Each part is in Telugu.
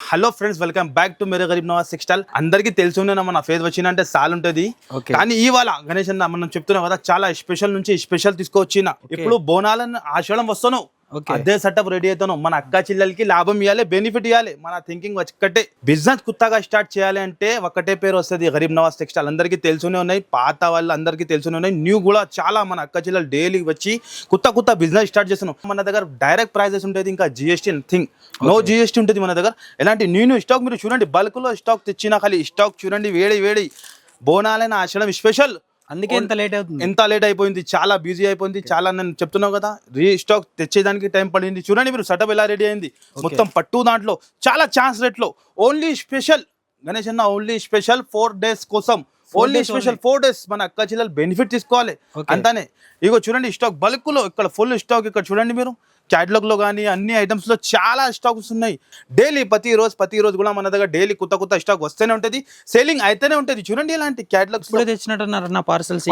Hello friends, welcome back to Mere Garib Nawaz textile. అందరికీ తెలుసునే మన ఫేస్ వచ్చిందంటే సాల్ ఉంటది. కానీ ఇవాళ గణేష్ అన్న మనం చెప్తున్నాం కదా, చాలా స్పెషల్ నుంచి స్పెషల్ తీసుకొచ్చిన. ఇప్పుడు బోనాలను ఆషాఢం వస్తాను, అదే సెటప్ రెడీ అవుతాను. మన అక్క చెల్లెలకి లాభం ఇవ్వాలి, బెనిఫిట్ ఇవ్వాలి. మన థింకింగ్ ఒక్కటే, బిజినెస్ కొత్తగా స్టార్ట్ చేయాలి అంటే ఒకటే పేరు వస్తుంది, గరీబ్ నవాజ్ టెక్స్టైల్. అందరికీ తెలుసునే ఉన్నాయి, పాత వాళ్ళు అందరికీ తెలుసునే ఉన్నాయి, న్యూ కూడా చాలా. మన అక్క చెల్లెలు డైలీ వచ్చి కొత్త బిజినెస్ స్టార్ట్ చేస్తున్నాం. మన దగ్గర డైరెక్ట్ ప్రైజెస్ ఉంటుంది, ఇంకా జిఎస్టీ థింగ్ నో జిఎస్టీ ఉంటుంది మన దగ్గర. ఎలాంటి న్యూ స్టాక్ మీరు చూడండి, బల్క్ లో స్టాక్ తెచ్చినా ఖాళీ స్టాక్ చూడండి, వేడి బోనాలైన ఆషాఢం స్పెషల్. అందుకే ఎంత లేట్ అయిపోయింది, చాలా బిజీ అయిపోయింది. చాలా నేను చెప్తున్నావు కదా, రీస్టాక్ తెచ్చేదానికి టైం పడింది. చూడండి మీరు సెటప్ ఎలా రెడీ అయింది, మొత్తం పట్టు దాంట్లో చాలా ఛాన్స్ రేట్లో. ఓన్లీ స్పెషల్ గణేష్ అన్న, ఓన్లీ స్పెషల్ 4 days కోసం, ఓన్లీ స్పెషల్ 4 days మన అక్క చెల్లెలు బెనిఫిట్ తీసుకోవాలి అంతానే. ఇగో చూడండి స్టాక్ బల్క్ లో, ఇక్కడ ఫుల్ స్టాక్. ఇక్కడ చూడండి మీరు క్యాటలాగ్ లో కానీ అన్ని ఐటమ్స్ లో చాలా స్టాక్స్ ఉన్నాయి. డైలీ ప్రతిరోజు కూడా మన దగ్గర డైలీ కొత్త స్టాక్ వస్తూనే ఉంటది, సేలింగ్ అయితేనే ఉంటది. చూడండి ఇలాంటి క్యాటలాగ్స్ తెచ్చినట్టున్నారు పార్సల్స్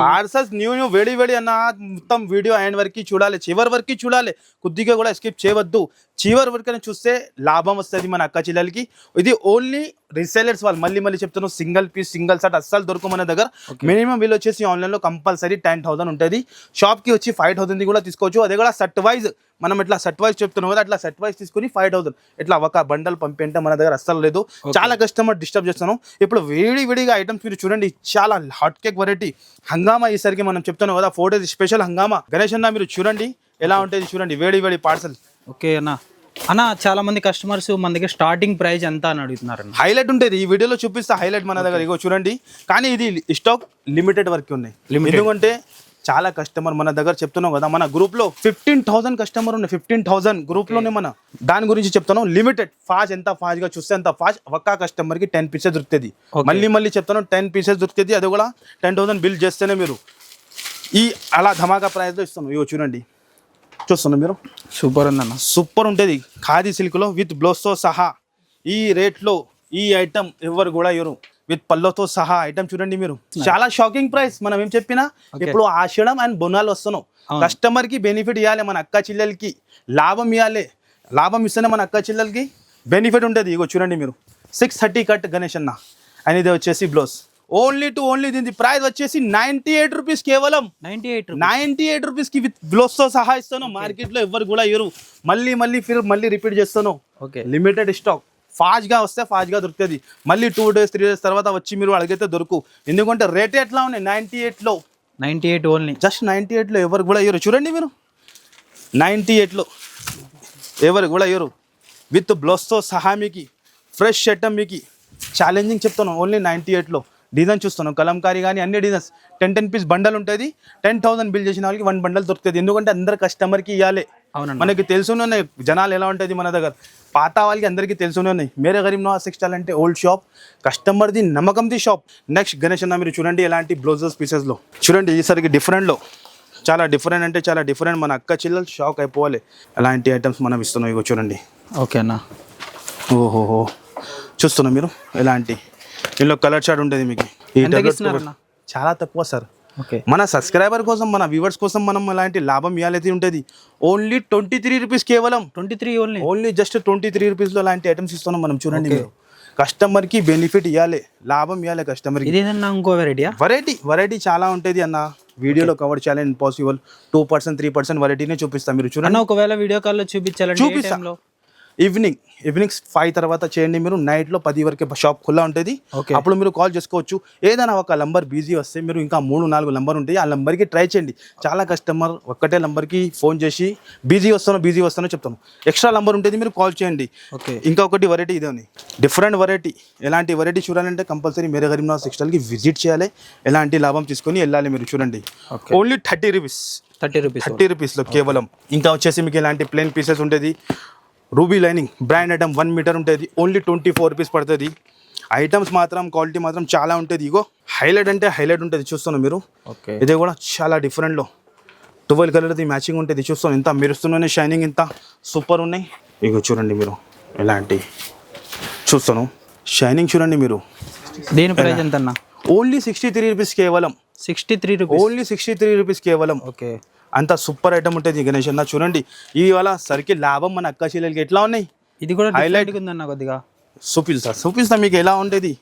న్యూ వేడి అన్న. మొత్తం వీడియో ఎండ్ వరకు చూడాలి, చివరి వరకు చూడాలి, కొద్దిగా కూడా స్కిప్ చేయవద్దు. చివరి వరకు చూస్తే లాభం వస్తుంది మన అక్క చెల్లెలకి. ఇది ఓన్లీ రీసేలర్స్ వాళ్ళు, మళ్ళీ చెప్తున్నాను, సింగిల్ పీస్ సింగిల్ సెట్ అస్సలు దొరుకు మన దగ్గర. మినిమం బిల్ వచ్చేసి ఆన్లైన్ లో కంపల్సరీ 10,000 ఉంటుంది, షాప్ కి వచ్చి 5,000 కూడా తీసుకోవచ్చు. అదే కూడా సెట్ వైజ్, మనం ఇట్లా సెట్ వైజ్ చెప్తున్నాం కదా, అట్లా సెట్ వైజ్ తీసుకుని 5,000 ఇట్లా ఒక బండల్ పంపింటే మన దగ్గర అస్సలు లేదు. చాలా కస్టమర్ డిస్టర్బ్ చేస్తాను. ఇప్పుడు వేడిగా ఐటమ్స్ మీరు చూడండి, చాలా హాట్ కేక్ వెరైటీ హంగామా. ఈసరికి మనం చెప్తున్నాం కదా, 4 days స్పెషల్ హంగామా. గణేష్ అన్న మీరు చూడండి ఎలా ఉంటుంది, చూడండి వేడి పార్సల్. ఓకే అన్న చాలా మంది కస్టమర్స్ మన దగ్గర స్టార్టింగ్ ప్రైస్ ఎంత అని అడుగుతున్నారు. హైలైట్ ఉంటుంది, ఈ వీడియోలో చూపిస్తా హైలైట్ మన దగ్గర. ఇగో చూడండి, కానీ ఇది స్టాక్ లిమిటెడ్ వరకు ఉన్నాయి. ఎందుకంటే చాలా కస్టమర్ మన దగ్గర చెప్తున్నాం కదా, మన గ్రూప్ లో 15,000 కస్టమర్ ఉన్నాయి. 15,000 గ్రూప్ లోనే మన దాని గురించి చెప్తున్నాం. లిమిటెడ్ ఫాస్ట్, ఎంత ఫాస్ట్ గా చూస్తే అంత ఫాస్ట్. ఒక్క కస్టమర్ కి 10 pieces దొరుకుతుంది. మళ్ళీ చెప్తాను, 10 pieces దొరుకుతుంది. అది కూడా 10,000 బిల్ చేస్తేనే మీరు ఈ అలా ధమాకా ప్రైస్ లో ఇస్తాను. ఇగో చూడండి, చూస్తున్నా మీరు, సూపర్ ఉందన్న, సూపర్ ఉంటుంది. ఖాదీ సిల్క్ లో విత్ బ్లౌజ్ తో సహా ఈ రేట్ లో ఈ ఐటమ్ ఎవరు కూడా ఇవ్వరు, విత్ పల్లోతో సహా ఐటమ్ చూడండి మీరు. చాలా షాకింగ్ ప్రైస్. మనం ఏం చెప్పినా, ఇప్పుడు ఆషాఢం అండ్ బోనాలు వస్తున్నాం, కస్టమర్ కి బెనిఫిట్ ఇవ్వాలి, మన అక్క చెల్లెలకి లాభం ఇవ్వాలి. లాభం ఇస్తేనే మన అక్క చెల్లెలకి బెనిఫిట్ ఉంటుంది. ఇగో చూడండి మీరు, 630 కట్ గణేష్ అన్న. అండ్ ఇది వచ్చేసి బ్లౌజ్. ఓన్లీ దీని ప్రైస్ వచ్చేసి 98 రూపీస్, కేవలం 98 రూపీస్ కి విత్ బ్లౌజ్ తో సహా ఇస్తాను. మార్కెట్ లో ఎవరు కూడా ఇవ్వరు. మళ్ళీ రిపీట్ చేస్తాను. లిమిటెడ్ స్టాక్, ఫాస్ట్ గా వస్తే ఫాస్ట్ గా దొరుకుతుంది. మళ్ళీ 2 days 3 days తర్వాత వచ్చి మీరు అడిగితే దొరుకు. ఎందుకంటే రేట్ ఎట్లా ఉన్నాయి, 98 ఓన్లీ, జస్ట్ 98 లో ఎవరు కూడా ఇవ్వరు. చూడండి మీరు, 98 లో ఎవరు కూడా ఇవ్వరు. విత్ బ్లౌజ్ తో సహా మీకు ఫ్రెష్ ఐటమ్, మీకు ఛాలెంజింగ్ చెప్తాను. ఓన్లీ 98 లో డిజైన్ చూస్తాను, కలంకారీ కానీ అన్ని డిజైన్స్. 10 piece బండల్ ఉంటుంది. 10,000 బిల్ చేసిన వాళ్ళకి 1 బండల్ దొరుకుతుంది. ఎందుకంటే అందరు కస్టమర్కి ఇవ్వాలి. మనకి తెలుసునే ఉన్నాయి జనాలు ఎలా ఉంటుంది మన దగ్గర, పాత వాళ్ళకి అందరికీ తెలుసునే ఉన్నాయి. మేరే గరీబ్ నవాజ్ టెక్స్టైల్ అంటే ఓల్డ్ షాప్, కస్టమర్ది నమ్మకంది షాప్. నెక్స్ట్ గణేష్ అన్న మీరు చూడండి, ఎలాంటి బ్లౌజెస్ పీసెస్లో చూడండి. ఈసారికి డిఫరెంట్లో చాలా డిఫరెంట్ అంటే చాలా డిఫరెంట్. మన అక్క చెల్లెలు షాక్ అయిపోవాలి, అలాంటి ఐటమ్స్ మనం ఇస్తున్నాం. ఇగో చూడండి. ఓకే అన్న, ఓహోహో చూస్తున్నాం మీరు, ఎలాంటి ఇందులో కలర్ చార్ట్ ఉంటుంది మీకు. చాలా తక్కువ సార్. మన సబ్స్క్రైబర్ కోసం, మన వ్యూవర్స్ కోసం మనం అలాంటి లాభం ఇవ్వాలైతే ఉంటుంది. ఓన్లీ 23 రూపీస్, కేవలం 23 ఓన్లీ జస్ట్ 23 రూపీస్లో అలాంటి ఐటమ్స్ ఇస్తున్నాం మనం. చూడండి మీరు, కస్టమర్ కి బెనిఫిట్ ఇవ్వాలి, లాభం ఇవ్వాలి కస్టమర్ కి. ఇంకో వెరైటీ చాలా ఉంటుంది అన్న. వీడియోలో కవర్ చేయాలి ఇంపాసిబుల్. 2% 3% వెరైటీనే చూపిస్తాం. మీరు చూడండి, ఒకవేళ వీడియో కాల్ లో చూపిస్తా. ఈవినింగ్ 5 తర్వాత చేయండి మీరు. నైట్ లో 10 వరకు షాప్ ఖుల్లా ఉంటుంది. అప్పుడు మీరు కాల్ చేసుకోవచ్చు. ఏదైనా ఒక నంబర్ బిజీ వస్తే మీరు ఇంకా 3-4 నంబర్ ఉంటాయి, ఆ నంబర్కి ట్రై చేయండి. చాలా కస్టమర్ ఒక్కటే నంబర్కి ఫోన్ చేసి బిజీ వస్తానో చెప్తాను. ఎక్స్ట్రా నంబర్ ఉంటుంది, మీరు కాల్ చేయండి. ఇంకొకటి వెరైటీ ఇదే ఉంది, డిఫరెంట్ వెరైటీ. ఎలాంటి వెరైటీ చూడాలంటే కంపల్సరీ మేరే గరీబ్ నవాజ్ టెక్స్టైల్కి విజిట్ చేయాలి. ఎలాంటి లాభం తీసుకొని వెళ్ళాలి మీరు. చూడండి, ఓన్లీ 30 రూపీస్లో కేవలం. ఇంకా వచ్చేసి మీకు ఎలాంటి ప్లెయిన్ పీసెస్ ఉంటుంది, ruby lining brand item 1 metre ఉంటుంది. ఓన్లీ 24 రూపీస్ పడుతుంది. ఐటమ్స్ మాత్రం క్వాలిటీ మాత్రం చాలా ఉంటుంది. ఇగో హైలైట్ అంటే హైలైట్ ఉంటుంది, చూస్తున్నాం మీరు. ఇది కూడా చాలా డిఫరెంట్లో 12 కలర్ది మ్యాచింగ్ ఉంటుంది. చూస్తాం ఎంత మెరుస్తున్నాయి, షైనింగ్ ఎంత సూపర్ ఉన్నాయి. ఇగో చూడండి మీరు, ఎలాంటి చూస్తాను షైనింగ్ చూడండి మీరు. దీని ప్రైస్ ఎంత అన్న? ఓన్లీ 63 రూపీస్, కేవలం 63 రూపీస్, ఓన్లీ 63 రూపీస్ కేవలం. ఓకే, అంత సూపర్ ఐటమ్ ఉంటుంది గణేష్ అన్న. చూడండి ఇవాళ సరికి లాభం మన అక్క చెల్లెలకి ఎట్లా ఉన్నాయి. ఇది కూడా హైలైట్ ఉందన్న కొద్దిగా. చూపిస్తా మీకు ఎలా ఉంటుంది.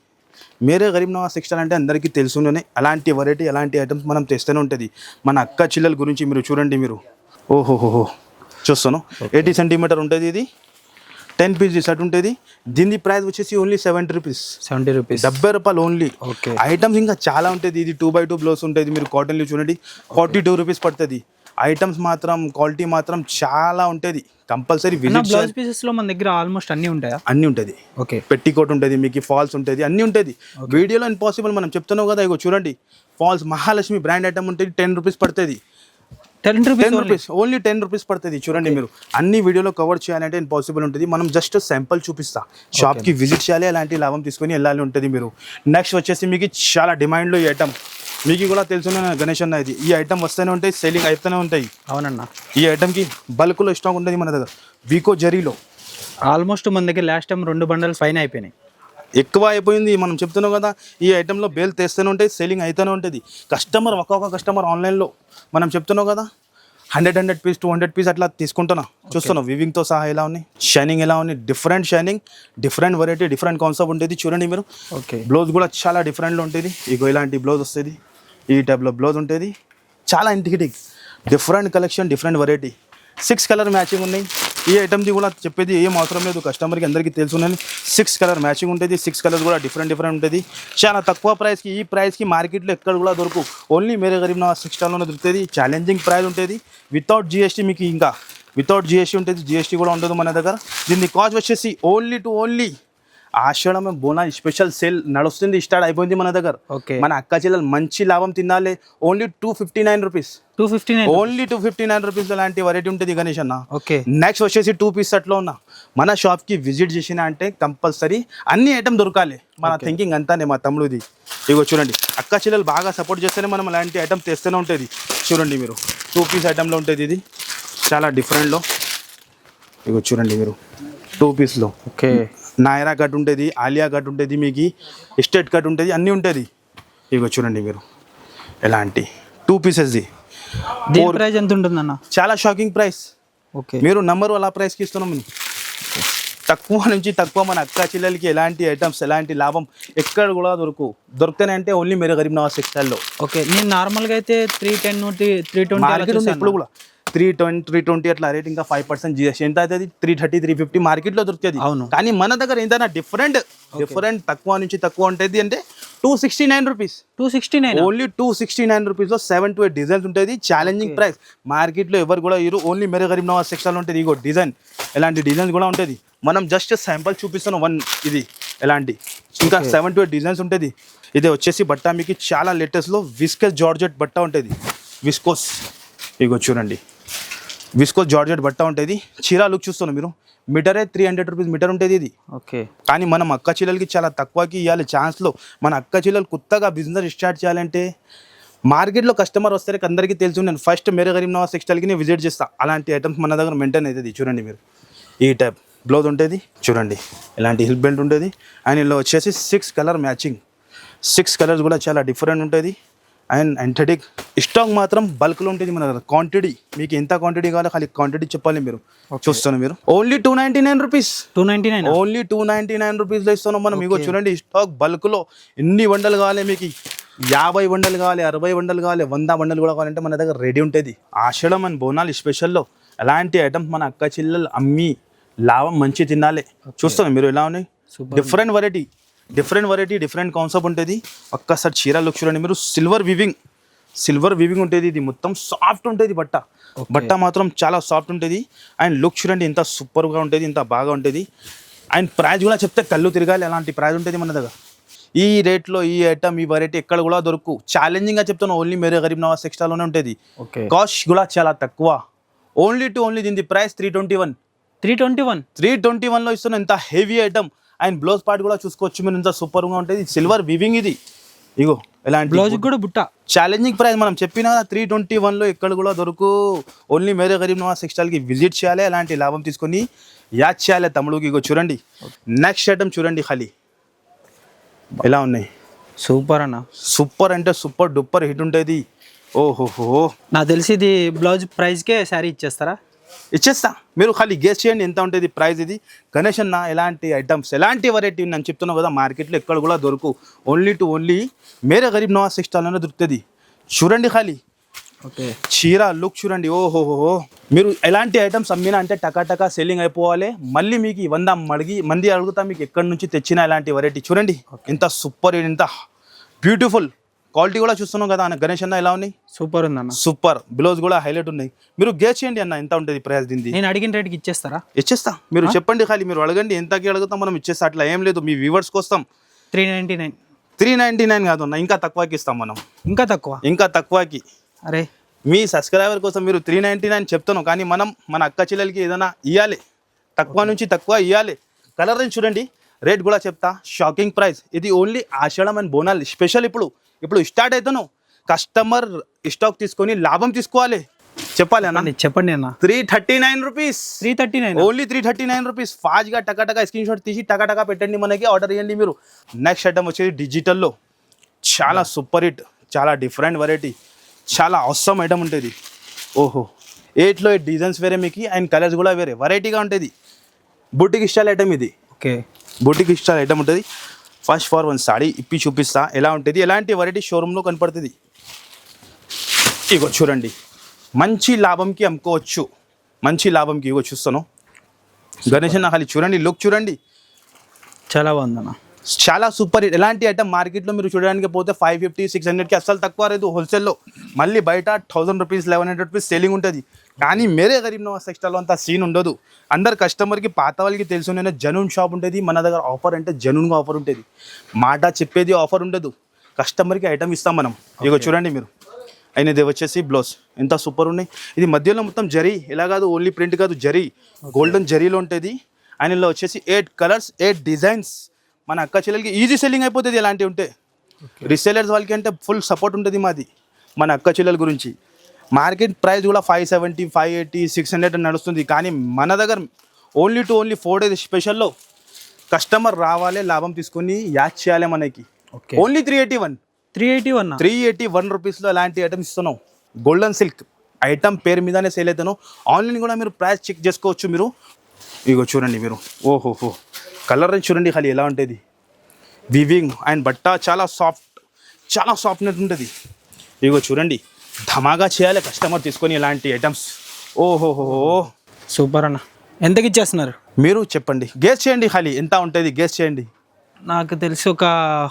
మేరే గరీబ్ నవాజ్ టెక్స్టైల్ అంటే అందరికీ తెలుసునే, అలాంటి వెరైటీ అలాంటి ఐటమ్స్ మనం తెస్తూనే ఉంటుంది. మన అక్క చిల్లల గురించి మీరు చూడండి. మీరు ఓహోహోహో చూస్తాను. 80 సెంటీమీటర్ ఉంటుంది. ఇది 10 పీస్ సెట్ ఉంటుంది. దీని ప్రైస్ వచ్చేసి ఓన్లీ 70 రూపీస్. 70 రూపీస్, 70 రూపాయలు ఓన్లీ. ఓకే. ఐటమ్స్ ఇంకా చాలా ఉంటుంది. ఇది 2x2 బ్లౌజ్ ఉంటుంది. మీరు కాటన్లో చూడండి 42 రూపీస్ పడుతుంది. ఐటమ్స్ మాత్రం క్వాలిటీ మాత్రం చాలా ఉంటుంది. Compulsory visit. బ్లౌజ్ పీసెస్ లో మన దగ్గర ఆల్మోస్ట్ అన్ని ఉంటాయా? అన్ని ఉంటుంది. ఓకే. పెట్టికోట్ ఉంటుంది, మీకు ఫాల్స్ ఉంటుంది, అన్ని ఉంటుంది. వీడియోలో ఇంపాసిబుల్ మనం చెప్తున్నాం కదా. ఇగో చూడండి ఫాల్స్ మహాలక్ష్మి బ్రాండ్ ఐటమ్ ఉంటుంది. 10 రూపీస్ పడుతుంది. 10 రూపీస్ ఓన్లీ 10 రూపీస్ పడుతుంది. చూడండి మీరు అన్ని వీడియోలో కవర్ చేయాలంటే ఇంపాసిబుల్ ఉంటుంది. మనం జస్ట్ శాంపుల్ చూపిస్తా. షాప్కి విజిట్ చేయాలి, అలాంటి లాభం తీసుకొని వెళ్ళాలి ఉంటుంది. మీరు నెక్స్ట్ వచ్చేసి మీకు చాలా డిమాండ్లో ఈ ఐటమ్ మీకు కూడా తెలుసు గణేష్ అన్న. ఇది ఈ ఐటమ్ వస్తూనే ఉంటాయి, సెల్లింగ్ అవుతూనే ఉంటాయి. అవునన్నా. ఈ ఐటమ్కి బల్క్లో స్టాక్ ఉంటుంది మన దగ్గర. వీకో జరీలో ఆల్మోస్ట్ మన దగ్గర లాస్ట్ టైం 2 బండల్స్ ఫైన్ అయిపోయినాయి. ఎక్కువ అయిపోయింది. మనం చెప్తున్నాం కదా, ఈ ఐటెంలో బేల్ తెస్తూనే ఉంటాయి, సెల్లింగ్ అయితేనే ఉంటుంది. కస్టమర్ ఒక్కొక్క కస్టమర్ ఆన్లైన్లో మనం చెప్తున్నాం కదా 100 పీస్ 200 పీస్ అట్లా తీసుకుంటున్నా. చూస్తున్నాం వివింగ్తో సహా ఎలా ఉన్నాయి, షైనింగ్ ఎలా ఉన్నాయి, different shining, different variety, different concept ఉంటుంది. చూడండి మీరు. ఓకే. బ్లౌజ్ కూడా చాలా డిఫరెంట్లో ఉంటుంది. ఇగో ఇలాంటి బ్లౌజ్ వస్తుంది, ఈ టైప్లో బ్లౌజ్ ఉంటుంది. చాలా ఇంటికి different collection, different variety. 6 colour matching ఉన్నాయి. ఈ ఐటమ్ది కూడా చెప్పేది ఏం అవసరం లేదు, కస్టమర్కి అందరికీ తెలుసున్నాను. 6 కలర్ మ్యాచింగ్ ఉంటుంది. 6 కలర్స్ కూడా డిఫరెంట్ ఉంటుంది. చాలా తక్కువ ప్రైస్కి, ఈ ప్రైస్కి మార్కెట్లో ఎక్కడ కూడా దొరకు. ఓన్లీ మేరే గరీబ్ నవాజ్ టెక్స్టైల్లోనే దొరుకుతుంది. ఛాలెంజింగ్ ప్రైస్ ఉంటుంది. వితౌట్ జిఎస్టీ మీకు, ఇంకా వితౌట్ జిఎస్టీ ఉంటుంది. జిఎస్టీ కూడా ఉండదు మన దగ్గర. దీన్ని కాస్ట్ వచ్చేసి ఓన్లీ ఆషాఢం బోనాల్ స్పెషల్ సేల్ నడుస్తుంది, స్టార్ట్ అయిపోయింది మన దగ్గర. ఓకే. మన అక్క చెల్లెలు మంచి లాభం తినాలి. Only 259 rupees. 259 ఓన్లీ 259 రూపీస్ లాంటి వెరైటీ ఉంటుంది గణేష్ అన్న. ఓకే. నెక్స్ట్ వచ్చేసి 2 పీస్ సెట్లో ఉన్న మన షాప్కి విజిట్ చేసిన అంటే కంపల్సరీ అన్ని ఐటమ్ దొరకాలి. మన థింకింగ్ అంతానే మా తమ్ముడిది. ఇగో చూడండి, అక్క చెల్లెలు బాగా సపోర్ట్ చేస్తేనే మనం అలాంటి ఐటమ్ తెస్తూనే ఉంటుంది. చూడండి మీరు 2 పీస్ ఐటంలో ఉంటుంది. ఇది చాలా డిఫరెంట్లో. ఇగో చూడండి మీరు 2 పీస్లో. ఓకే. నాయరా కట్ ఉంటుంది, ఆలియా కట్ ఉంటుంది, మీకు ఎస్టేట్ కట్ ఉంటుంది, అన్నీ ఉంటుంది. ఇగో చూడండి మీరు ఎలాంటి 2 పీసెస్ది. దీని ప్రైస్ ఎంత ఉంటుందన్న? చాలా షాకింగ్ ప్రైస్. ఓకే. మీరు నంబర్ అలా ప్రైస్కి ఇస్తున్నాం. తక్కువ నుంచి తక్కువ మన అక్క చెల్లెలకి ఎలాంటి ఐటమ్స్, ఎలాంటి లాభం ఎక్కడ కూడా దొరుకుతాయి అంటే ఓన్లీ మేరే గరీబ్ నవాజ్ టెక్స్టైల్లో. ఓకే. నేను నార్మల్గా అయితే 310 నుండి 320 మార్కెట్ ఉంది ఇప్పుడు కూడా 320 అట్లా రేట్. ఇంకా 5% జిఎస్టీ ఎంత అవుతుంది? 330 350 మార్కెట్లో దొరుకుతుంది. అవును. కానీ మన దగ్గర ఏంటన్నా డిఫరెంట్ తక్కువ నుంచి తక్కువ ఉంటుంది అంటే 269 రూపీస్. 269 ఓన్లీ 269 రూపీస్లో 7 to 8 డిజైన్స్ ఉంటుంది. Challenging price. మార్కెట్లో ఎవరు కూడా ఇరు. ఓన్లీ మేరే గరీబ్ నవాజ్ టెక్స్టైల్ ఉంటుంది. ఇగో డిజైన్, ఎలాంటి డిజైన్స్ కూడా ఉంటుంది. మనం జస్ట్ శాంపుల్ చూపిస్తున్నాం. 1 ఇది ఎలాంటి, ఇంకా 7 to 8 డిజైన్స్ ఉంటుంది. ఇది వచ్చేసి బట్ట మీకు చాలా లేటెస్ట్లో విస్కస్ జార్జెట్ బట్ట ఉంటుంది. విస్కోస్, ఇగో చూడండి విస్కోస్ జార్జెట్ బట్ట ఉంటుంది. చీర లుక్ చూస్తున్నాం మీరు. మీటరే 300 రూపీస్ మీటర్ ఉంటుంది ఇది. ఓకే. కానీ మనం అక్క చెల్లెలకి చాలా తక్కువకి ఇవ్వాలి ఛాన్స్లో. మన అక్క చెల్లెలు కొత్తగా బిజినెస్ స్టార్ట్ చేయాలంటే మార్కెట్లో కస్టమర్ వస్తే అందరికీ తెలుసు. నేను ఫస్ట్ మేరే గరీబ్ నవాజ్ టెక్స్టైల్కి విజిట్ చేస్తాను. అలాంటి ఐటమ్స్ మన దగ్గర మెయింటైన్ అవుతుంది. చూడండి మీరు ఈ టైప్ బ్లౌజ్ ఉంటుంది. చూడండి ఇలాంటి హిల్ బెల్ట్ ఉంటుంది. అండ్ ఇందులో వచ్చేసి 6 కలర్ మ్యాచింగ్. 6 కలర్స్ కూడా చాలా డిఫరెంట్ ఉంటుంది. అండ్ ఎంథెటిక్ స్టాక్ మాత్రం బల్క్లో ఉంటుంది మన దగ్గర. క్వాంటిటీ మీకు ఎంత క్వాంటిటీ కావాలో ఖాళీ క్వాంటిటీ చెప్పాలి మీరు. చూస్తాను మీరు ఓన్లీ 299 రూపీస్. 299 ఓన్లీ 299 రూపీస్లో ఇస్తున్నాం మనం. మీకు చూడండి స్టాక్ బల్క్లో ఎన్ని బండలు కావాలి మీకు. 50 బండలు కావాలి, 60 బండలు కావాలి, 100 బండలు కూడా కావాలంటే మన దగ్గర రెడీ ఉంటుంది. ఆషాఢం అండ్ బోనాల్ స్పెషల్లో అలాంటి ఐటమ్స్ మన అక్క చెల్లెలు అమ్మి లాభం మంచి తినాలి. చూస్తాను మీరు ఎలా ఉన్నాయి. డిఫరెంట్ వెరైటీ, డిఫరెంట్ కాన్సెప్ట్ ఉంటుంది. ఒక్కసారి చీర లుక్ చూడండి మీరు. సిల్వర్ వివింగ్ ఉంటుంది. ఇది మొత్తం సాఫ్ట్ ఉంటుంది బట్ట మాత్రం చాలా సాఫ్ట్ ఉంటుంది. అండ్ లుక్ చూడండి ఎంత సూపర్గా ఉంటుంది, ఎంత బాగా ఉంటుంది. అండ్ ప్రైస్ కూడా చెప్తే కళ్ళు తిరగాలి, అలాంటి ప్రైస్ ఉంటుంది మన దగ్గర. ఈ రేట్లో ఈ ఐటమ్, ఈ వెరైటీ ఎక్కడ కూడా దొరకు. ఛాలెంజింగ్గా చెప్తాను, ఓన్లీ మేరే గరీబ్ నవాజ్ టెక్స్టైల్లోనే ఉంటుంది. కాస్ట్ కూడా చాలా తక్కువ. ఓన్లీ దీని ప్రైస్ 321లో ఇస్తున్నాను. ఎంత heavy item. And blouse part కూడా చూసుకోవచ్చు మీరు, ఎంత సూపర్గా ఉంటుంది. సిల్వర్ వివింగ్ ఇది. ఇగో ఇలాంటి బ్లౌజ్ కూడా బుట్ట. ఛాలెంజింగ్ ప్రైస్ మనం చెప్పిన 321లో ఎక్కడ కూడా దొరకు. ఓన్లీ మేరే గరీబ్ నవాజ్ టెక్స్టైల్కి విజిట్ చేయాలి, అలాంటి లాభం తీసుకొని యాడ్ చేయాలి తమ్ముడికి. ఇగో చూడండి నెక్స్ట్ ఐటమ్ చూడండి ఖాళీ ఎలా ఉన్నాయి. సూపర్ అన్న. సూపర్ అంటే సూపర్ డూపర్ హిట్ ఉంటుంది. ఓహోహో. నాకు తెలిసి ఇది బ్లౌజ్ ప్రైస్కే శారీ ఇచ్చేస్తారా? ఇచ్చేస్తా, మీరు ఖాళీ గెస్ చేయండి ఎంత ఉంటుంది ప్రైస్. ఇది గణేష్ అన్న ఎలాంటి ఐటమ్స్ ఎలాంటి వెరైటీ నేను చెప్తున్నావు కదా, మార్కెట్లో ఎక్కడ కూడా దొరకు. ఓన్లీ మేరే గరీబ్ నవాజ్ టెక్స్టైల్లోనే దొరుకుతుంది. చూడండి ఖాళీ ఓకే, చీర లుక్ చూడండి. ఓహోహో, మీరు ఎలాంటి ఐటమ్స్ అమ్మినా అంటే టకా సెల్లింగ్ అయిపోవాలి. మళ్ళీ మీకు 100 మంది అడుగుతా మీకు ఎక్కడి నుంచి తెచ్చిన ఇలాంటి వెరైటీ. చూడండి ఎంత సూపర్, ఎంత బ్యూటిఫుల్ క్వాలిటీ కూడా చూస్తున్నాం కదా అన్న. గణేష్ అన్న ఎలా ఉన్నాయి? సూపర్ ఉందన్న, సూపర్. బ్లౌజ్ కూడా హైలైట్ ఉన్నాయి. మీరు గెస్ చేయండి అన్న ఎంత ఉంటుంది ప్రైస్ దీన్ని. నేను అడిగిన రేట్కి ఇచ్చేస్తారా? ఇచ్చేస్తా, మీరు చెప్పండి ఖాళీ, మీరు అడగండి ఎంతకి అడుగుతాం మనం ఇచ్చేస్తా. అట్లా ఏం లేదు, మీ వ్యూవర్స్ కోసం 399. 399 కాదు అన్న, ఇంకా తక్కువకి ఇస్తాం మనం. ఇంకా తక్కువకి. అరే మీ సబ్స్క్రైబర్ కోసం మీరు 399 చెప్తాను, కానీ మనం మన అక్క చెల్లెలకి ఏదైనా ఇవ్వాలి, తక్కువ నుంచి తక్కువ ఇవ్వాలి. కలర్ రేంజ్ చూడండి, రేట్ కూడా చెప్తా. Shocking price. ఇది only Ashadham and Bonal special. ఇప్పుడు స్టార్ట్ అవుతాను, కస్టమర్ స్టాక్ తీసుకొని లాభం తీసుకోవాలి. చెప్పాలి అన్న, చెప్పండి అన్న. 339 రూపీస్. 339, only 339 rupees. ఫాస్ట్గా టకా స్క్రీన్ షాట్ తీసి టకా పెట్టండి, మనకి ఆర్డర్ ఇవ్వండి మీరు. నెక్స్ట్ ఐటమ్ వచ్చేది డిజిటల్లో చాలా సూపర్ హిట్, చాలా డిఫరెంట్ వెరైటీ, చాలా అవసరం ఐటమ్ ఉంటుంది. ఓహో, 8లో 8 డిజైన్స్ వేరే మీకు, అండ్ కలర్స్ కూడా వేరే వెరైటీగా ఉంటుంది. బుటిక్ స్టైల్ ఐటమ్ ఇది. ఓకే, బుటిక్ స్టైల్ ఐటమ్ ఉంటుంది. ఫస్ట్ ఫర్ వన్ సాడీ ఇప్పి చూపిస్తా ఎలా ఉంటుంది. ఎలాంటి వెరైటీ షోరూంలో కనపడుతుంది. ఇగో చూడండి, మంచి లాభంకి అమ్ముకోవచ్చు, మంచి లాభంకి. ఇగో చూస్తాను గణేష్ అన్న, ఖాళీ చూడండి లుక్ చూడండి, చాలా బాగుందన్న, చాలా సూపర్ హిట్. ఎలాంటి ఐటమ్ మార్కెట్లో మీరు చూడడానికి పోతే 550-600కి అస్సలు తక్కువ లేదు హోల్సేల్లో. మళ్ళీ బయట 1000 రూపీస్ 1100 రూపీస్ సేలింగ్ ఉంటుంది. కానీ మేరే గరీబ్ నవాజ్ టెక్స్టైల్లో అంత సీన్ ఉండదు. అందరు కస్టమర్కి పాత వాళ్ళకి తెలుసు, నేను జెన్యూన్ షాప్ ఉంటుంది మన దగ్గర. ఆఫర్ అంటే జెన్యూన్గా ఆఫర్ ఉంటుంది, మాట చెప్పేది ఆఫర్ ఉండదు. కస్టమర్కి ఐటమ్ ఇస్తాం మనం. ఇగో చూడండి మీరు, అయినది వచ్చేసి బ్లౌజ్ ఎంత సూపర్ ఉన్నాయి. ఇది మధ్యలో మొత్తం జరీ, ఇలా కాదు ఓన్లీ ప్రింట్ కాదు, జరీ గోల్డెన్ జరీలో ఉంటుంది. ఆయనలో వచ్చేసి 8 కలర్స్ 8 డిజైన్స్. మన అక్క చెల్లెలకి ఈజీ సెల్లింగ్ అయిపోతుంది ఇలాంటివి ఉంటే. రీసేలర్స్ వాళ్ళకి అంటే ఫుల్ సపోర్ట్ ఉంటుంది మాది మన అక్క చెల్లెల గురించి. మార్కెట్ ప్రైస్ కూడా 570, 580, 600 నడుస్తుంది. కానీ మన దగ్గర ఓన్లీ 4 డేస్ స్పెషల్లో కస్టమర్ రావాలి, లాభం తీసుకొని యాడ్ చేయాలి మనకి. ఓన్లీ 381 రూపీస్లో ఎలాంటి ఐటమ్స్ ఇస్తున్నాం. గోల్డెన్ సిల్క్ ఐటమ్ పేరు మీదనే సేల్ అవుతాను. ఆన్లైన్ కూడా మీరు ప్రైస్ చెక్ చేసుకోవచ్చు మీరు. ఇగో చూడండి మీరు, ఓహోహో కలర్ చూడండి ఖాళీ ఎలా ఉంటుంది. వివింగ్ అండ్ బట్ట చాలా సాఫ్ట్నెస్ ఉంటుంది. ఇగో చూడండి, ధమాగా చేయాలి కస్టమర్ తీసుకొని ఇలాంటి ఐటమ్స్. ఓహోహో సూపర్ అన్న. ఎంతకి ఇచ్చేస్తున్నారు మీరు చెప్పండి, గెస్ చేయండి ఖాళీ ఎంత ఉంటుంది గెస్ చేయండి. నాకు తెలిసి ఒక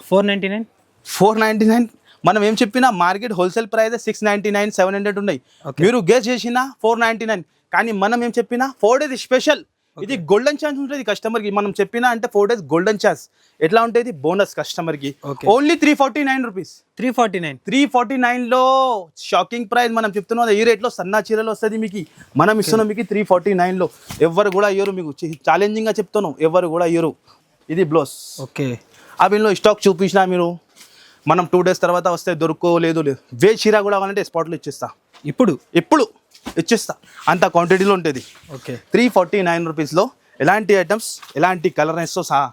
499. 499. మనం ఏం చెప్పినా మార్కెట్ హోల్సేల్ ప్రైస్ 699, 700 ఉన్నాయి. మీరు గెస్ చేసిన 499. కానీ మనం ఏం చెప్పినా 4 డేస్ స్పెషల్. ఇది గోల్డెన్ ఛాన్స్ ఉంటుంది కస్టమర్కి. మనం చెప్పినా అంటే 4 డేస్ గోల్డెన్ ఛాన్స్. ఎట్లా ఉంటుంది బోనస్ కస్టమర్కి. Only 349 rupees. 349లో షాకింగ్ ప్రైస్ మనం చెప్తున్నాం. ఈ రేట్లో సన్నా చీరలు వస్తుంది మీకు. మనం ఇస్తున్నాం మీకు 349లో. ఎవరు కూడా ఇయ్యరు మీకు, ఛాలెంజింగ్గా చెప్తున్నాం, ఎవరు కూడా ఇయ్యరు. ఇది బ్లౌజ్. ఓకే, అవిలో స్టాక్ చూపించినా మీరు, మనం 2 డేస్ తర్వాత వస్తే దొరుకోలేదు లేదు. వే చీర కూడా కావాలంటే స్పాట్లో ఇచ్చేస్తా. ఇప్పుడు ఇచ్చేస్తా, అంత క్వాంటిటీలో ఉంటుంది. ఓకే, 349 రూపీస్లో ఎలాంటి ఐటమ్స్, ఎలాంటి కలర్నెస్తో సహా.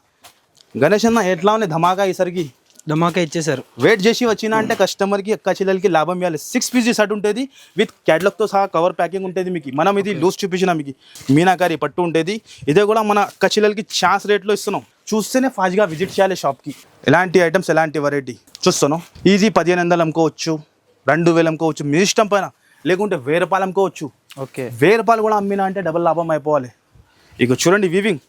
గణేష్ అన్న ఎట్లా ఉన్నాయి ధమాకా ఈసరికి? ధమాకా ఇచ్చేసారు. వెయిట్ చేసి వచ్చినా అంటే కస్టమర్కి అక్క చెల్లెలకి లాభం ఇవ్వాలి. 6 పీసెస్ షర్ట్ ఉంటుంది విత్ క్యాటలాగ్తో సహా, కవర్ ప్యాకింగ్ ఉంటుంది మీకు. మనం ఇది లూజ్ చూపించిన మీకు మీనాకారి పట్టు ఉంటుంది. ఇదే కూడా మన అక్క చెల్లెలకి ఛాన్స్ రేట్లో ఇస్తున్నాం. చూస్తేనే ఫాస్ట్గా విజిట్ చేయాలి షాప్కి. ఎలాంటి ఐటమ్స్, ఎలాంటి వెరైటీ చూస్తాను. ఈజీ 1500 అమ్ముకోవచ్చు, 2000 అమ్ముకోవచ్చు, మీ ఇష్టం పైన. లేకుంటే 1000 రూపాయలు అమ్ముకోవచ్చు. ఓకే, 1000 రూపాయలు కూడా అమ్మినా అంటే డబల్ లాభం అయిపోవాలి. ఇక చూడండి వీవింగ్,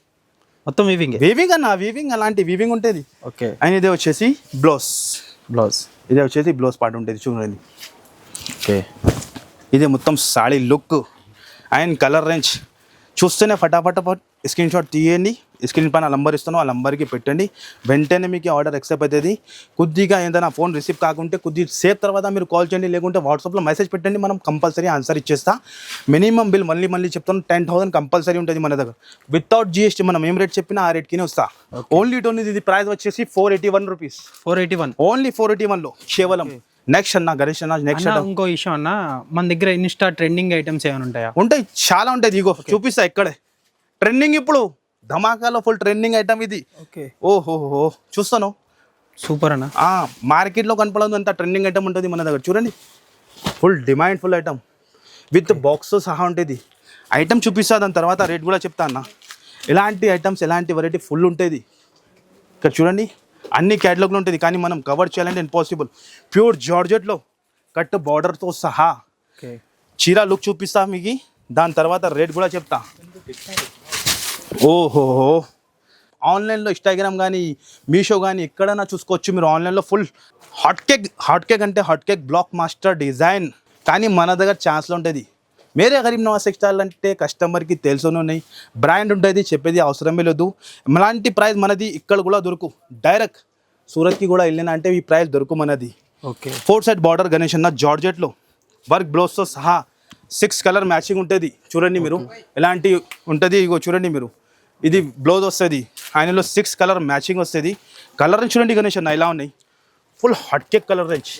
మొత్తం వీవింగ్ అన్న, వీవింగ్ అలాంటి వీవింగ్ ఉంటుంది. ఓకే, అండ్ ఇదే వచ్చేసి బ్లౌజ్. ఇదే వచ్చేసి బ్లౌజ్ పార్ట్ ఉంటుంది చూడండి. ఓకే, ఇదే మొత్తం saree look and colour range. చూస్తేనే ఫటాఫట్ స్క్రీన్ షాట్ తీయండి. స్క్రీన్ పైన నంబర్ ఇస్తాను, ఆ నంబర్కి పెట్టండి. వెంటనే మీకు ఆర్డర్ యాక్సెప్ట్ అవుతుంది. కొద్దిగా ఏదైనా ఫోన్ రిసీవ్ కాకుంటే కొద్ది సేపు తర్వాత మీరు కాల్ చేయండి, లేకుంటే వాట్సాప్లో మెసేజ్ పెట్టండి. మనం కంపల్సరీ ఆన్సర్ ఇచ్చేస్తా. మినిమం బిల్ మళ్ళీ చెప్తాను 10,000 కంపల్సరీ ఉంటుంది మన దగ్గర. వితౌట్ జీఎస్టీ మనం ఏం రేట్ చెప్పినా ఆ రేట్కినే వస్తా. ఓన్లీ ఇది ప్రైస్ వచ్చేసి 481 రూపీస్. 481 ఓన్లీ 481లో కేవలం. నెక్స్ట్ అన్న గణేష్ అన్న, నెక్స్ట్ ఇంకో విషయం అన్న, మన దగ్గర ఇన్స్టా ట్రెండింగ్ ఐటమ్స్ ఏమైనా ఉంటాయా? ఉంటాయి, చాలా ఉంటుంది. ఇగో చూపిస్తా ఇక్కడే ట్రెండింగ్. ఇప్పుడు ధమాకాలో ఫుల్ ట్రెండింగ్ ఐటమ్ ఇది. ఓకే, ఓహోహో చూస్తాను. సూపర్ అన్న. మార్కెట్లో కనపడదు అంత ట్రెండింగ్ ఐటమ్ ఉంటుంది మన దగ్గర. చూడండి full demand full item with box సహా ఉంటుంది. ఐటమ్ చూపిస్తా, దాని తర్వాత రేట్ కూడా చెప్తా అన్న. ఎలాంటి ఐటమ్స్ ఎలాంటి వెరైటీ ఫుల్ ఉంటుంది ఇక్కడ చూడండి. అన్ని క్యాటలాగ్లో ఉంటుంది కానీ మనం కవర్ చేయాలంటే ఇంపాసిబుల్. ప్యూర్ జార్జెట్లో కట్ బార్డర్తో సహా ఓకే. చీర లుక్ చూపిస్తా మీకు, దాని తర్వాత రేట్ కూడా చెప్తా. ఓహో, ఆన్లైన్లో ఇన్స్టాగ్రామ్ కానీ మీషో కానీ ఎక్కడైనా చూసుకోవచ్చు మీరు. ఆన్లైన్లో ఫుల్ హాట్ కేక్ అంటే hot cake black master design, కానీ మన దగ్గర ఛాన్స్లో ఉంటుంది. మేరే గరీబ్ నవాజ్ టెక్స్టైల్ అంటే కస్టమర్కి తెలుసునే ఉన్నాయి, బ్రాండ్ ఉంటుంది, చెప్పేది అవసరమే లేదు. అలాంటి ప్రైస్ మనది ఇక్కడ కూడా దొరుకు. డైరెక్ట్ సూరత్కి కూడా వెళ్ళినా అంటే ఈ ప్రైస్ దొరుకు మనది. ఓకే. 4 సైడ్ బార్డర్ గణేష్ అన్న జార్జెట్లో వర్క్ బ్లౌజ్తో సహా 6 కలర్ మ్యాచింగ్ ఉంటుంది. చూడండి మీరు ఎలాంటి ఉంటుంది. ఇగో చూడండి మీరు, ఇది బ్లౌజ్ వస్తుంది, ఆయనలో 6 కలర్ మ్యాచింగ్ వస్తుంది. కలర్ చూడండి గణేష్ అన్న ఎలా ఉన్నాయి, full hot cake colour range.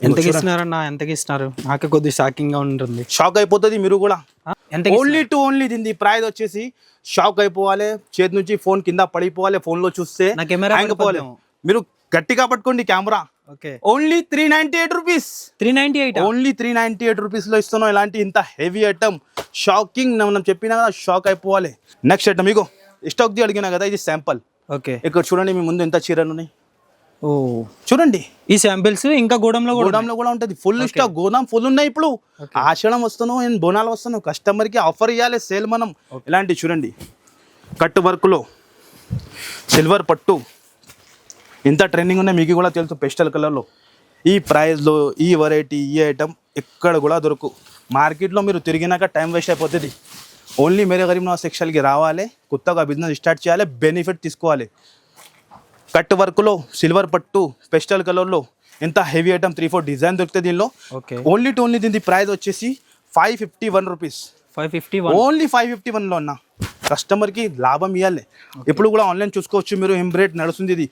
ఎంతకి ఇస్తున్నారన్నా? ఎంతకి ఇస్తున్నారు? నాకు కొద్దిగా షాకింగ్గా ఉంటుంది. షాక్ అయిపోతుంది మీరు కూడా. ఎంత? ఓన్లీ దీని ప్రైస్ వచ్చేసి షాక్ అయిపోవాలి, చేతి నుంచి ఫోన్ కింద పడిపోవాలి, ఫోన్లో చూస్తే నా కెమెరా హ్యాంగ్ అయిపోవాలి. మీరు గట్టిగా పట్టుకోండి camera. Okay. Only 398 rupees. 398 only 398 రూపీస్లో ఇస్తున్నాం. ఇలాంటి ఇంత హెవీ ఐటమ్ షాకింగ్, మనం చెప్పినా కదా షాక్ అయిపోవాలి. నెక్స్ట్ ఐటమ్ ఇగో స్టాక్ అడిగినా కదా, ఇది శాంపుల్. ఓకే. ఇక్కడ చూడండి మీ ముందు ఎంత చీరలు ఉన్నాయి. ఓ చూడండి ఈ శాంపిల్స్ ఇంకా గోడంలో కూడా ఉంటుంది. ఫుల్ స్టాక్, గోదాం ఫుల్ ఉన్నాయి. ఇప్పుడు ఆషాఢం వస్తున్నావు, నేను బోనాలు వస్తున్నావు, కస్టమర్కి ఆఫర్ ఇవ్వాలి, సేల్ మనం. ఇలాంటి చూడండి కట్ వర్క్లో సిల్వర్ పట్టు ఇంత ట్రెండింగ్ ఉన్నాయి, మీకు కూడా తెలుసు. పెస్టల్ కలర్లో ఈ ప్రైస్లో ఈ వెరైటీ ఈ ఐటమ్ ఎక్కడ కూడా దొరకు. మార్కెట్లో మీరు తిరిగినాక టైం వేస్ట్ అయిపోతుంది. ఓన్లీ మేరే గరీబ్ నవాజ్ టెక్స్టైల్కి రావాలి, కొత్తగా బిజినెస్ స్టార్ట్ చేయాలి, బెనిఫిట్ తీసుకోవాలి. కట్ వర్క్లో సిల్వర్ పట్టు పెస్టల్ కలర్లో ఎంత హెవీ ఐటమ్ 3-4 డిజైన్ దొరుకుతుంది దీనిలో. ఓన్లీ దీని ప్రైస్ వచ్చేసి 551 రూపీస్. 551 ఓన్లీ 551లో అన్న. కస్టమర్కి లాభం ఇవ్వాలి. ఇప్పుడు కూడా ఆన్లైన్ చూసుకోవచ్చు మీరు, ఏం రేట్ నడుస్తుంది. ఇది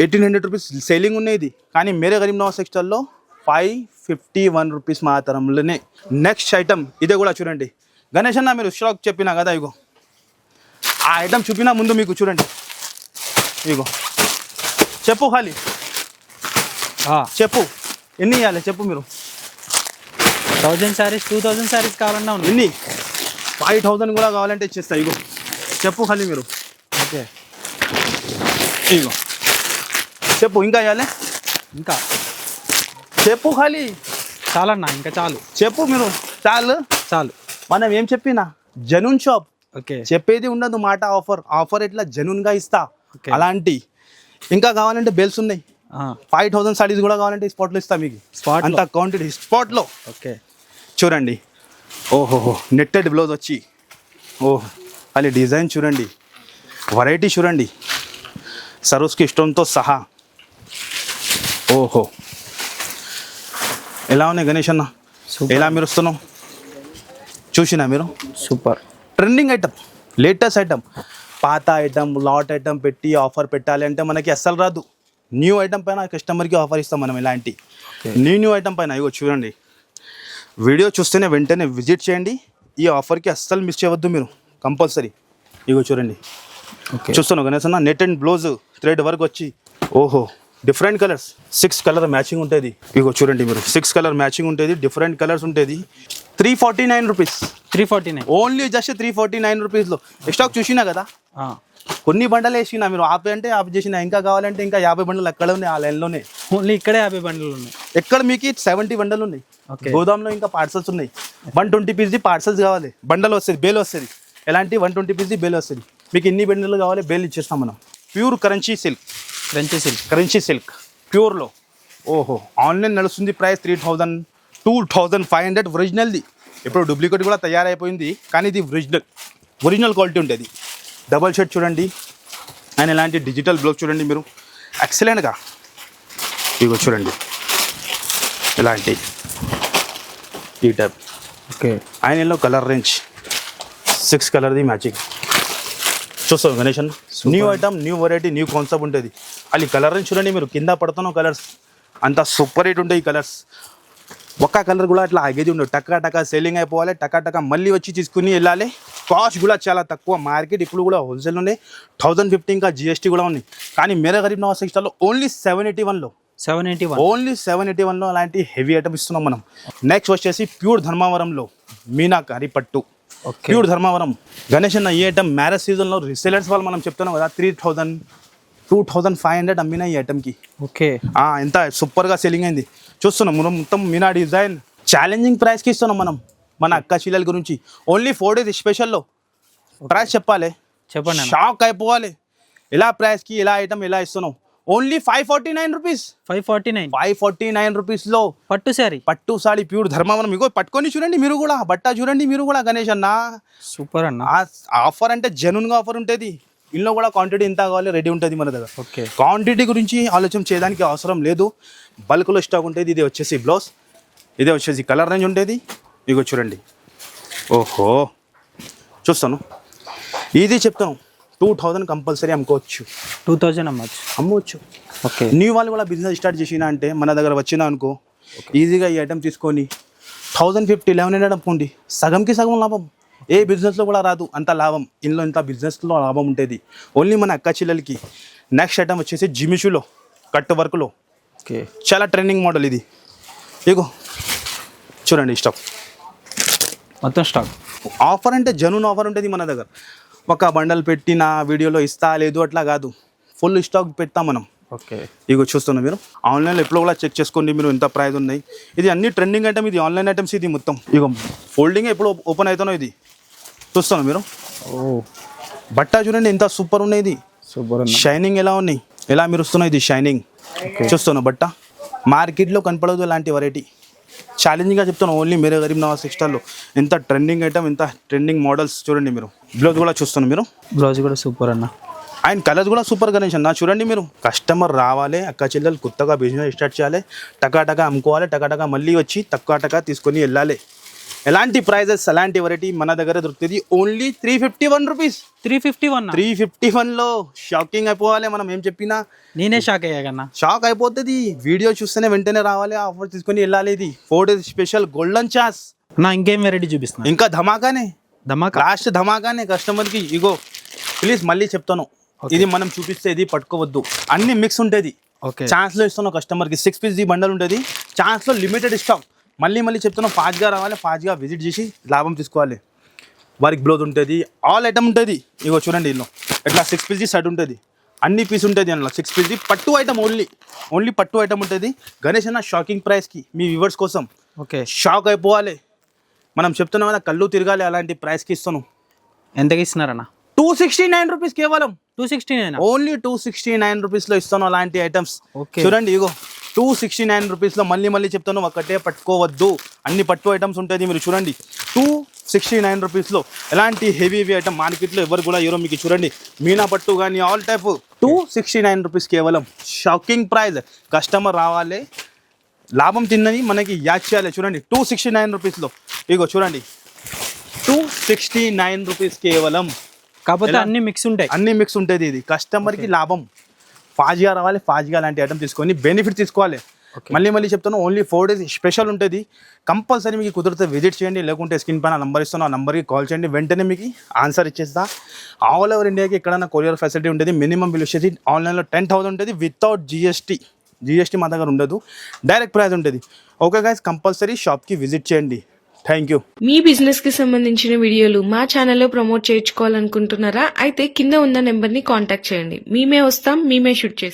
1800 రూపీస్ సేలింగ్ ఉన్నాయి ఇది, కానీ మేరే గరీబ్ నవాజ్ టెక్స్టైల్లో 551 రూపీస్ మాత్రంలోనే. నెక్స్ట్ ఐటమ్ ఇదే కూడా చూడండి గణేష్ అన్న, మీరు స్టాక్ చెప్పినా కదా, ఇగో ఆ ఐటమ్ చూపినా ముందు మీకు చూడండి. ఇగో చెప్పు ఖాళీ చెప్పు, ఎన్ని ఇవ్వాలి చెప్పు మీరు. 1000 శారీస్ 2000 శారీస్ కావాలన్నా ఉంది. ఎన్ని 5000 కూడా కావాలంటే ఇచ్చేస్తా. ఇగో చెప్పు ఖాళీ మీరు. ఓకే. ఇగో చెప్పు, ఇంకా ఇవ్వాలి, ఇంకా చెప్పు ఖాళీ. చాలన్నా, ఇంకా చాలు. చెప్పు మీరు, చాలు. మనం ఏం చెప్పినా జనూన్ షాప్. ఓకే. చెప్పేది ఉండదు మాట. ఆఫర్ ఎట్లా జనూన్గా ఇస్తా. అలాంటి ఇంకా కావాలంటే బెల్స్ ఉన్నాయి. 5000 సారీస్ కూడా కావాలంటే స్పాట్లో ఇస్తా మీకు. అంత క్వాంటిటీ స్పాట్లో. ఓకే. చూడండి, ఓహో నెట్టెడ్ బ్లౌజ్ వచ్చి, ఓహో అది డిజైన్ చూడండి, వెరైటీ చూడండి, సరోస్కి స్టోన్తో సహా. ఓహో ఎలా ఉన్నాయి గణేష్ అన్న, ఎలా మీరు వస్తున్నావు చూసినా మీరు. Super trending item, latest item. పాత ఐటమ్ లాట్ ఐటమ్ పెట్టి ఆఫర్ పెట్టాలి అంటే మనకి అస్సలు రాదు. న్యూ ఐటమ్ పైన కస్టమర్కి ఆఫర్ ఇస్తాం మనం. ఇలాంటి న్యూ ఐటమ్ పైన ఇగో చూడండి, వీడియో చూస్తేనే వెంటనే విజిట్ చేయండి. ఈ ఆఫర్కి అస్సలు మిస్ చేయవద్దు మీరు, కంపల్సరీ. ఇగో చూడండి, చూస్తున్నావు గణేష్ అన్న, net and blouse thread work వచ్చి, ఓహో డిఫరెంట్ కలర్స్ 6 కలర్ మ్యాచింగ్ ఉంటుంది. ఇగో చూడండి మీరు, 6 కలర్ మ్యాచింగ్ ఉంటుంది, డిఫరెంట్ కలర్స్ ఉంటుంది. 349 రూపీస్. 349 ఓన్లీ జస్ట్ 349 రూపీస్లో. స్టాక్ చూసినా కదా, కొన్ని బండలు వేసినా మీరు. ఆపే అంటే ఆఫ్ చేసిన, ఇంకా కావాలంటే ఇంకా 50 బండలు అక్కడ ఉన్నాయి ఆ లైన్లోనే. ఓన్లీ ఇక్కడే 50 బండలు ఉన్నాయి. ఎక్కడ మీకు 70 బండలు ఉన్నాయి. గోదాంలో ఇంకా పార్సల్స్ ఉన్నాయి. 120 పీస్ది పార్సల్స్ కావాలి, బండలు వస్తుంది, బేల్ వస్తుంది. ఎలాంటి 120 పీస్ది బేల్ వస్తుంది. మీకు ఎన్ని బండలు కావాలి బేల్ ఇచ్చేస్తాం మనం. ప్యూర్ కరెన్సీ సిల్క్ ప్యూర్లో. ఓహో ఆన్లైన్ నడుస్తుంది ప్రైస్ 3000 2500 ఒరిజినల్ది. ఇప్పుడు డూప్లికేట్ కూడా తయారైపోయింది, కానీ ఇది ఒరిజినల్ క్వాలిటీ ఉంటుంది. డబల్ షర్ట్ చూడండి, అండ్ ఇలాంటి డిజిటల్ బ్లౌజ్ చూడండి మీరు, ఎక్సలెంట్గా. ఇగో చూడండి ఇలాంటి ఈ టైప్. ఓకే. ఆయనలో కలర్ రేంజ్ 6 కలర్ది మ్యాచింగ్. చూస్తాం గణేష్ అన్న, new item, new variety, new concept ఉంటుంది. అది కలర్ రేంజ్ చూడండి మీరు, కింద పడుతున్న కలర్స్ అంత సూపర్ హిట్ ఉంటాయి ఈ కలర్స్. ఒక్క కలర్ కూడా అట్లా ఆగేది ఉండదు. టకా సేలింగ్ అయిపోవాలి, టకా మళ్ళీ వచ్చి తీసుకుని వెళ్ళాలి. కాస్ట్ కూడా చాలా తక్కువ. మార్కెట్ ఇప్పుడు కూడా హోల్సేల్ ఉన్నాయి 1050, ఇంకా GST కూడా ఉన్నాయి. కానీ మేరే గరీబ్ నవాజ్ టెక్స్టైల్లో ఓన్లీ 781లో, ఓన్లీ 781లో అలాంటి హెవీ ఐటమ్ ఇస్తున్నాం మనం. నెక్స్ట్ వచ్చేసి ప్యూర్ ధర్మవరంలో మీనాకారి పట్టు ఓకే ప్యూర్ ధర్మవరం. గణేష్ అన్న ఈ ఐటమ్ మ్యారేజ్ సీజన్లో రీసెలర్స్ వాళ్ళు మనం చెప్తున్నాం కదా 3000 2500 అమ్మిన ఈ ఐటమ్కి. ఓకే ఎంత సూపర్గా సెల్లింగ్ అయింది చూస్తున్నాం. మనం మొత్తం మీనా డిజైన్ ఛాలెంజింగ్ ప్రైస్కి ఇస్తున్నాం మనం మన అక్క చెల్లెల గురించి. ఓన్లీ 4 days స్పెషల్లో ప్రైస్ చెప్పాలి, చెప్పండి అన్న. షాక్ అయిపోవాలి. ఇలా ప్రైస్కి ఇలా ఐటమ్ ఇలా ఇస్తున్నాం. Only 549 rupees. 549 549 రూపీస్లో పట్టు శారీ. పట్టు సారీ ప్యూర్ ధర్మవరం. ఇగో పట్టుకొని చూడండి మీరు కూడా, బట్ట చూడండి మీరు కూడా గణేష్ అన్న. సూపర్ అన్న. ఆఫర్ అంటే జెన్యున్గా ఆఫర్ ఉంటుంది. ఇందులో కూడా క్వాంటిటీ ఎంత కావాలి రెడీ ఉంటుంది మన దగ్గర. ఓకే క్వాంటిటీ గురించి ఆలోచన చేయడానికి అవసరం లేదు. బల్క్లో స్టాక్ ఉంటుంది. ఇది వచ్చేసి బ్లౌజ్, ఇదే వచ్చేసి కలర్ రేంజ్ ఉంటుంది. ఇగో చూడండి, ఓహో చూస్తాను. ఇది చెప్తాను 2000 కంపల్సరీ అమ్ముకోవచ్చు. 2000 అమ్మచ్చు. ఓకే న్యూ వాళ్ళు కూడా బిజినెస్ స్టార్ట్ చేసినా అంటే మన దగ్గర వచ్చినా అనుకో ఈజీగా ఈ ఐటమ్ తీసుకొని 1050 1100 అమ్ముకోండి. సగంకి సగం లాభం. ఏ బిజినెస్లో కూడా రాదు అంత లాభం. ఇందులో ఇంత బిజినెస్లో లాభం ఉంటుంది ఓన్లీ మన అక్క చెల్లెలకి. నెక్స్ట్ ఐటమ్ వచ్చేసి జిమిషులో కట్ వర్క్లో ఓకే చాలా ట్రెండింగ్ మోడల్ ఇది. ఇగో చూడండి స్టాక్ మొత్తం స్టాక్. ఆఫర్ అంటే జెన్యూన్ ఆఫర్ ఉంటుంది మన దగ్గర. ఒక బండల్ పెట్టిన వీడియోలో ఇస్తా లేదు అట్లా కాదు, ఫుల్ స్టాక్ పెడతాం మనం. ఓకే ఇగో చూస్తున్నాం మీరు ఆన్లైన్లో ఎప్పుడు కూడా చెక్ చేసుకోండి మీరు ఎంత ప్రైస్ ఉన్నాయి. ఇది అన్ని ట్రెండింగ్ ఐటమ్, ఇది ఆన్లైన్ ఐటమ్స్. ఇది మొత్తం ఇగో ఫోల్డింగ్ ఎప్పుడు ఓపెన్ అవుతానో ఇది చూస్తున్నాం మీరు. ఓ బట్ట చూడండి ఎంత సూపర్ ఉన్నాయి. ఇది సూపర్ అన్న. షైనింగ్ ఎలా ఉన్నాయి, ఎలా మెరుస్తున్నాయి. ఇది షైనింగ్ చూస్తున్నాం. బట్ట మార్కెట్లో కనపడదు ఇలాంటి వెరైటీ. ఛాలెంజింగ్గా చెప్తాను ఓన్లీ మేరే గరీబ్ నవాజ్ టెక్స్టైల్లో. ఎంత ట్రెండింగ్ ఐటమ్, ఎంత ట్రెండింగ్ మోడల్స్ చూడండి మీరు. బ్లౌజ్ కూడా చూస్తున్నాం మీరు. బ్లౌజ్ కూడా సూపర్ అన్న. అండ్ కలర్స్ కూడా సూపర్ గణేష్ అన్న. చూడండి మీరు, కస్టమర్ రావాలి, అక్క చెల్లెలు కొత్తగా బిజినెస్ స్టార్ట్ చేయాలి, టకాటకా అమ్ముకోవాలి, టకాటకా మళ్ళీ వచ్చి టకా తీసుకొని వెళ్ళాలి. ఎలాంటి ప్రైజెస్ అలాంటి వెరైటీ మన దగ్గర దొరుకుతుంది. Only 351 rupees. 351లో షాకింగ్ అయిపోవాలి. మనం ఏం చెప్పినా నేనే షాక్ అయ్యాకన్నా. షాక్ అయిపోతుంది. వీడియో చూస్తేనే వెంటనే రావాలి, ఆఫర్ తీసుకొని వెళ్ళాలి. ఇది 4 days స్పెషల్ గోల్డెన్ ఛాన్స్. నా ఇంకేం వెరైటీ చూపిస్తున్నా? ఇంకా ధమాకానే, ధమాకా లాస్ట్ ధమాకానే కస్టమర్కి. ఇగో ప్లీజ్ మళ్ళీ చెప్తాను, ఇది మనం చూపిస్తే ఇది పట్టుకోవద్దు. అన్ని మిక్స్ ఉంటుంది. ఓకే ఛాన్స్లో ఇస్తున్నాం కస్టమర్కి. 6 piece బండల్ ఉంటుంది. ఛాన్స్లో లిమిటెడ్ స్టాక్. మళ్ళీ చెప్తున్నాం, ఫాస్ట్గా రావాలి, ఫాస్ట్గా విజిట్ చేసి లాభం తీసుకోవాలి. వారికి బ్లౌజ్ ఉంటుంది, ఆల్ ఐటమ్ ఉంటుంది. ఇగో చూడండి ఇందులో ఇట్లా 6 piece సెట్ ఉంటుంది. అన్ని పీస్ ఉంటుంది అందులో. 6 piece పట్టు ఐటమ్, ఓన్లీ పట్టు ఐటమ్ ఉంటుంది. గణేష్ అన్న షాకింగ్ ప్రైస్కి మీ వ్యూవర్స్ కోసం ఓకే షాక్ అయిపోవాలి. మనం చెప్తున్నాం కదా కళ్ళు తిరగాలి, అలాంటి ప్రైస్కి ఇస్తాను. ఎంతకి ఇస్తున్నారన్న? 269 రూపీస్ కేవలం. 269 ఓన్లీ 269 రూపీస్లో ఇస్తాను అలాంటి ఐటమ్స్. ఓకే చూడండి ఇగో 269 రూపీస్లో. మళ్ళీ చెప్తాను, ఒకటే పట్టుకోవద్దు, అన్ని పట్టు ఐటమ్స్ ఉంటుంది. మీరు చూడండి 269 రూపీస్లో ఎలాంటి హెవీ ఐటమ్ మార్కెట్లో ఎవరు కూడా ఎవరో. మీకు చూడండి మీనా పట్టు కానీ ఆల్ టైప్ 269 రూపీస్ కేవలం. Shocking price. కస్టమర్ రావాలి, లాభం తిన్నది మనకి యాడ్ చేయాలి. చూడండి 269 రూపీస్లో. ఇగో చూడండి 269 రూపీస్ కేవలం. కాకపోతే అన్ని మిక్స్ ఉంటాయి. అన్ని మిక్స్ ఉంటుంది. ఇది కస్టమర్కి లాభం. ఫాస్ట్గా రావాలి, ఫాస్ట్గా అలాంటి ఐటమ్ తీసుకొని బెనిఫిట్ తీసుకోవాలి. మళ్ళీ చెప్తాను, ఓన్లీ 4 days స్పెషల్ ఉంటుంది. కంపల్సరీ మీకు కుదిరితే విజిట్ చేయండి, లేకుంటే స్క్రీన్ పైన నంబర్ ఇస్తాను, ఆ నెంబర్కి కాల్ చేయండి. వెంటనే మీకు ఆన్సర్ ఇచ్చేస్తా. ఆల్ ఓవర్ ఇండియాకి ఎక్కడైనా కొరియర్ ఫెసిలిటీ ఉంటుంది. మినిమం బిల్ వచ్చేసి ఆన్లైన్లో 10,000 ఉంటుంది వితౌట్ జిఎస్టీ మా దగ్గర ఉండదు. డైరెక్ట్ ప్రైస్ ఉంటుంది. ఓకే గైస్, కంపల్సరీ షాప్కి విజిట్ చేయండి. Thank you. మీ బిజినెస్ కి సంబంధించిన వీడియోలు మా ఛానల్లో ప్రమోట్ చేయించుకోవాలనుకుంటున్నారా? అయితే కింద ఉన్న నెంబర్ ని కాంటాక్ట్ చేయండి. మేమే వస్తాం, మేమే షూట్ చేస్తాం.